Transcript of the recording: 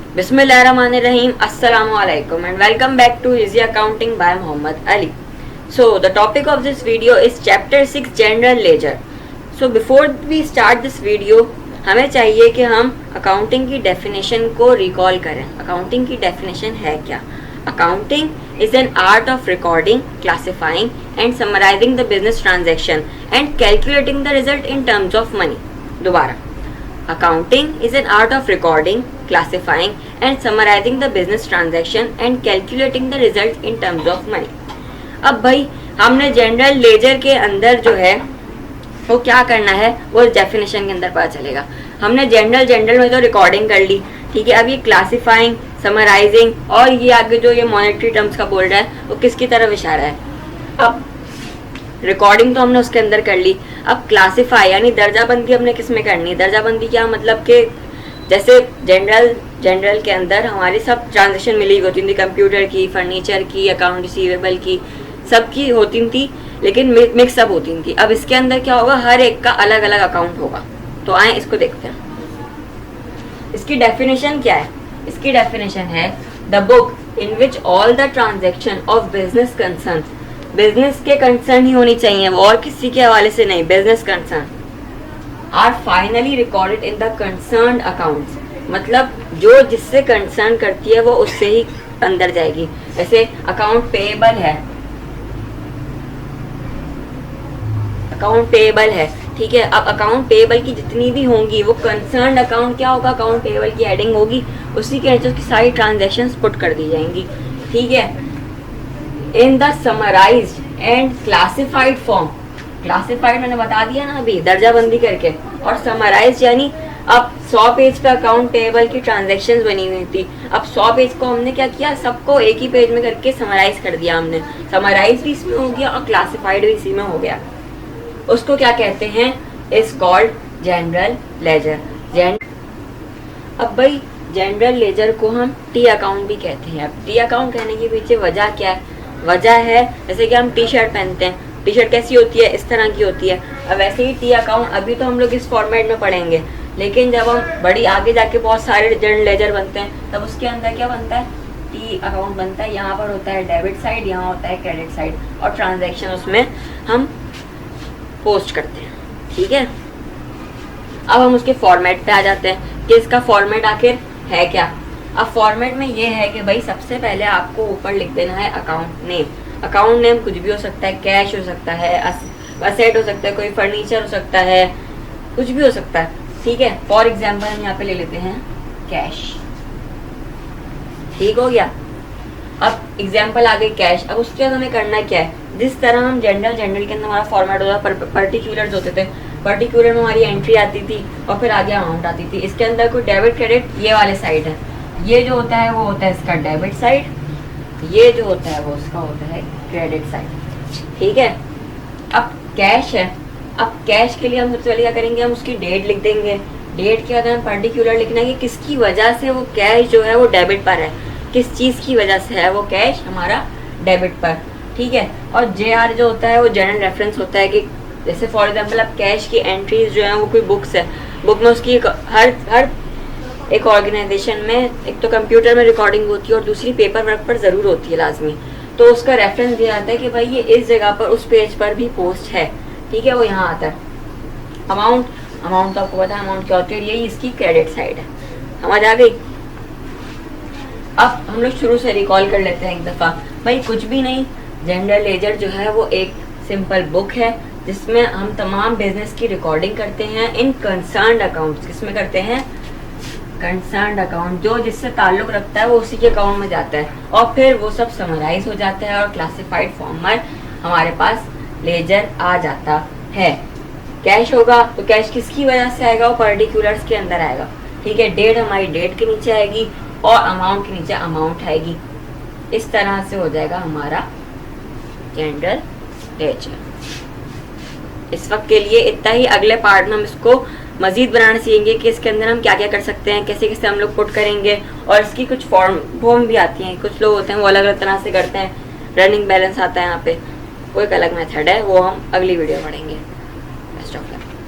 Bismillahirrahmanirrahim. Assalamu alaikum and welcome back to Easy Accounting by Muhammad Ali. So the topic of this video is Chapter 6 General Ledger. So before we start this video, हमें चाहिए कि हम accounting की definition को recall करें. Accounting की definition है क्या? Accounting is an art of recording, classifying and summarising the business transaction and calculating the result in terms of money. दोबारा, accounting is an art of recording, classifying and summarizing the business transaction and calculating the result in terms of money. अब भाई हमने general ledger के अंदर जो है वो क्या करना है वो डेफिनेशन के अंदर पता चलेगा. हमने जनरल में तो रिकॉर्डिंग कर ली, ठीक है. अब ये क्लासिफाइंग, समराइजिंग और ये आगे जो ये मॉनेटरी टर्म्स का बोल रहा है वो किसकी तरफ इशारा है. अब रिकॉर्डिंग तो हमने उसके अंदर कर ली. अब क्लासिफाई यानी दर्जाबंदी हमने किस में करनी है. दर्जाबंदी क्या मतलब कि जैसे जनरल के अंदर हमारी सब ट्रांजेक्शन मिली होती थी, कंप्यूटर की, फर्नीचर की, अकाउंट रिसीवेबल की, सबकी होती थी लेकिन मिक्सअप होती थी. अब इसके अंदर क्या होगा, हर एक का अलग अलग अकाउंट होगा. तो आए इसको देखते हैं. इसकी डेफिनेशन क्या है. इसकी डेफिनेशन है the book in which all the transaction of business concern, business के कंसर्न ही होनी चाहिए वो और किसी के हवाले से नहीं, business concern are finally recorded in the concern accounts. मतलब जो जिससे कंसर्न करती है वो उससे ही अंदर जाएगी. जैसे अकाउंट पेएबल है, अकाउंट पेएबल है, ठीक है. अब अकाउंट पेएबल की जितनी भी होंगी वो कंसर्न अकाउंट क्या होगा, अकाउंट पेएबल की हेडिंग होगी, उसी के नीचे उसकी सारी ट्रांजैक्शंस पुट कर दी जाएंगी, ठीक है. In the summarised and classified form. Classified मैंने बता दिया ना अभी दर्जाबंदी करके, और समराइज्ड यानी अब 100 पेज पे अकाउंट पेएबल की ट्रांजैक्शंस बनी हुई थी. अब 100 पेज को हमने क्या किया, सबको एक ही पेज में करके समराइज कर दिया हमने. समराइज भी इसमें हो गया और क्लासिफाइड भी इसी में हो गया. उसको क्या कहते हैं, इज कॉल्ड जनरल लेजर. अब भाई जनरल लेजर को हम टी अकाउंट भी कहते हैं. अब टी अकाउंट कहने के पीछे वजह क्या है. वजह है जैसे कि हम टी शर्ट पहनते हैं, टी शर्ट कैसी होती है, इस तरह की होती है. अब वैसे ही टी अकाउंट अभी तो हम लोग इस फॉर्मेट में पढ़ेंगे, लेकिन जब हम बड़ी आगे जाके बहुत सारे जनरल लेजर बनते हैं तब उसके अंदर क्या बनता है, टी अकाउंट बनता है. यहाँ पर होता है डेबिट साइड, यहाँ होता है क्रेडिट साइड और ट्रांजैक्शन उसमें हम पोस्ट करते हैं, ठीक है. अब हम उसके फॉर्मेट पे आ जाते हैं कि इसका फॉर्मेट आखिर है क्या. अब फॉर्मेट में ये है कि भाई सबसे पहले आपको ऊपर लिख देना है अकाउंट नेम. अकाउंट नेम कुछ भी हो सकता है, कैश हो सकता है, असेट हो सकता है, कोई फर्नीचर हो सकता है, कुछ भी हो सकता है, ठीक है. फॉर एग्जाम्पल हम यहाँ पे ले लेते हैं कैश, ठीक हो गया. अब एग्जाम्पल आ गई कैश. अब उसके बाद हमें करना क्या है, जिस तरह हम जनरल के अंदर हमारा फॉर्मेट होता है, पर्टिकुलर्स होते थे, पर्टिकुलर में हमारी एंट्री आती थी और फिर आगे अमाउंट आती थी. इसके अंदर कोई डेबिट क्रेडिट ये वाले साइड है, ये जो होता है वो होता है इसका डेबिट साइड, ये जो होता है वो उसका होता है क्रेडिट साइड, ठीक है. अब कैश है. अब कैश के लिए हम सबसे पहले क्या करेंगे, हम उसकी डेट लिख देंगे. डेट के बाद हमें पर्टिकुलर लिखना है कि किसकी वजह से वो कैश जो है वो डेबिट पर है, किस चीज़ की वजह से है वो कैश हमारा डेबिट पर, ठीक है. और JR जो होता है वो जनरल रेफरेंस होता है कि जैसे फॉर एग्जांपल अब कैश की एंट्रीज जो है वो कोई बुक्स है, बुक में उसकी हर एक ऑर्गेनाइजेशन में एक तो कंप्यूटर में रिकॉर्डिंग होती है और दूसरी पेपर वर्क पर ज़रूर होती है लाजमी. तो उसका रेफरेंस दिया जाता है कि भाई ये इस जगह पर उस पेज पर भी पोस्ट है, ठीक है, वो यहाँ आता है. अमाउंट तो आपको पता है अमाउंट क्या होती है, यही इसकी क्रेडिट साइड है. समझ आ गई. अब हम लोग शुरू से रिकॉल कर लेते हैं एक दफ़ा. भाई कुछ भी नहीं, जनरल लेजर जो है वो एक सिंपल बुक है जिसमें हम तमाम बिजनेस की रिकॉर्डिंग करते हैं इन कंसर्न्ड अकाउंट्स. किसमें करते हैं, कंसर्न्ड अकाउंट. जो जिससे ताल्लुक रखता है वो उसी के अकाउंट में जाता है और फिर वो सब समराइज हो जाता है और क्लासिफाइड फॉर्म में हमारे पास लेजर आ जाता है. कैश होगा तो कैश किसकी वजह से आएगा, वो पर्टिकुलर्स के अंदर आएगा, ठीक है. डेट हमारी डेट के नीचे आएगी और अमाउंट के नीचे अमाउंट आएगी. इस तरह से हो जाएगा हमारा जनरल लेजर. इस वक्त के लिए इतना ही. अगले पार्ट में हम इसको मजीद बनाना सीखेंगे कि इसके अंदर हम क्या क्या कर सकते हैं, कैसे कैसे हम लोग पुट करेंगे, और इसकी कुछ फॉर्म भी आती हैं. कुछ लोग होते हैं वो अलग अलग तरह से करते हैं. रनिंग बैलेंस आता है यहाँ पे, वो एक अलग मेथड है, वो हम अगली वीडियो पढ़ेंगे. Best of luck.